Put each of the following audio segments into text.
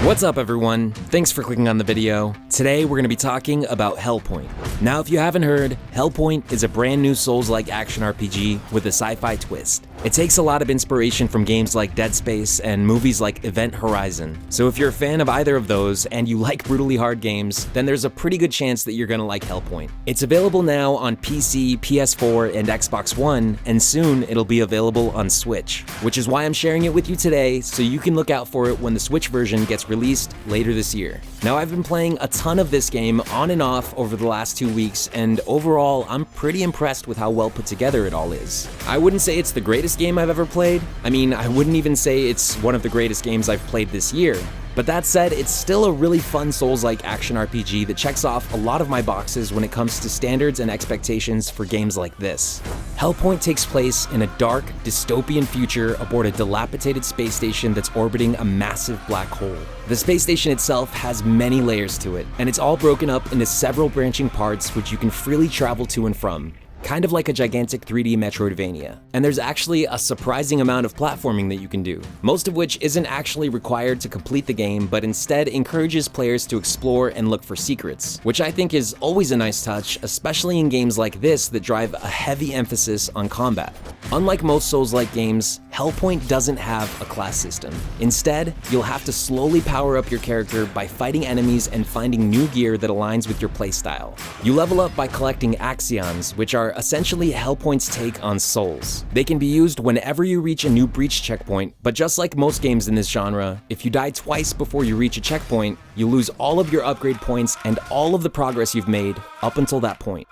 What's up everyone? Thanks for clicking on the video. Today we're going to be talking about Hellpoint. Now if you haven't heard, Hellpoint is a brand new Souls-like action RPG with a sci-fi twist. It takes a lot of inspiration from games like Dead Space and movies like Event Horizon. So if you're a fan of either of those and you like brutally hard games, then there's a pretty good chance that you're going to like Hellpoint. It's available now on PC, PS4, and Xbox One, and soon it'll be available on Switch, which is why I'm sharing it with you today so you can look out for it when the Switch version gets released later this year. Now I've been playing a ton of this game on and off over the last 2 weeks, and overall I'm pretty impressed with how well put together it all is. I wouldn't say it's the greatest game I've ever played. I mean, I wouldn't even say it's one of the greatest games I've played this year. But that said, it's still a really fun Souls-like action RPG that checks off a lot of my boxes when it comes to standards and expectations for games like this. Hellpoint takes place in a dark, dystopian future aboard a dilapidated space station that's orbiting a massive black hole. The space station itself has many layers to it, and it's all broken up into several branching parts which you can freely travel to and from. Kind of like a gigantic 3D Metroidvania. And there's actually a surprising amount of platforming that you can do, most of which isn't actually required to complete the game, but instead encourages players to explore and look for secrets, which I think is always a nice touch, especially in games like this that drive a heavy emphasis on combat. Unlike most Souls-like games, Hellpoint doesn't have a class system. Instead, you'll have to slowly power up your character by fighting enemies and finding new gear that aligns with your playstyle. You level up by collecting Axions, which are essentially Hellpoint's take on souls. They can be used whenever you reach a new breach checkpoint, but just like most games in this genre, if you die twice before you reach a checkpoint, you lose all of your upgrade points and all of the progress you've made up until that point.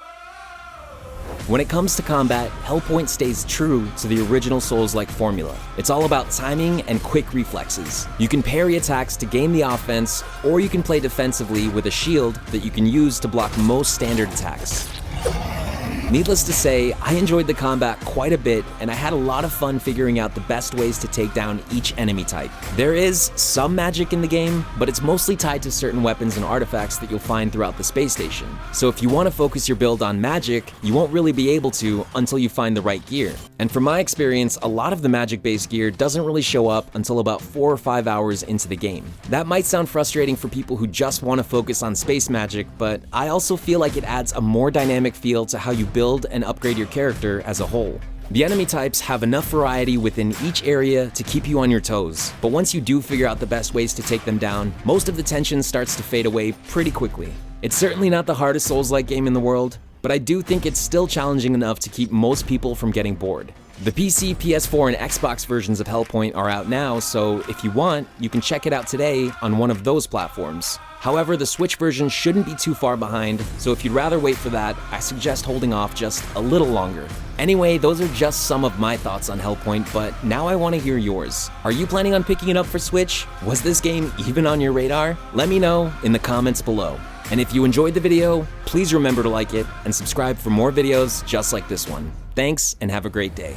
When it comes to combat, Hellpoint stays true to the original Souls-like formula. It's all about timing and quick reflexes. You can parry attacks to gain the offense, or you can play defensively with a shield that you can use to block most standard attacks. Needless to say, I enjoyed the combat quite a bit, and I had a lot of fun figuring out the best ways to take down each enemy type. There is some magic in the game, but it's mostly tied to certain weapons and artifacts that you'll find throughout the space station. So if you want to focus your build on magic, you won't really be able to until you find the right gear. And from my experience, a lot of the magic-based gear doesn't really show up until about 4 or 5 hours into the game. That might sound frustrating for people who just want to focus on space magic, but I also feel like it adds a more dynamic feel to how you build and upgrade your character as a whole. The enemy types have enough variety within each area to keep you on your toes, but once you do figure out the best ways to take them down, most of the tension starts to fade away pretty quickly. It's certainly not the hardest Souls-like game in the world, but I do think it's still challenging enough to keep most people from getting bored. The PC, PS4, and Xbox versions of Hellpoint are out now, so if you want, you can check it out today on one of those platforms. However, the Switch version shouldn't be too far behind, so if you'd rather wait for that, I suggest holding off just a little longer. Anyway, those are just some of my thoughts on Hellpoint, but now I want to hear yours. Are you planning on picking it up for Switch? Was this game even on your radar? Let me know in the comments below. And if you enjoyed the video, please remember to like it and subscribe for more videos just like this one. Thanks, and have a great day.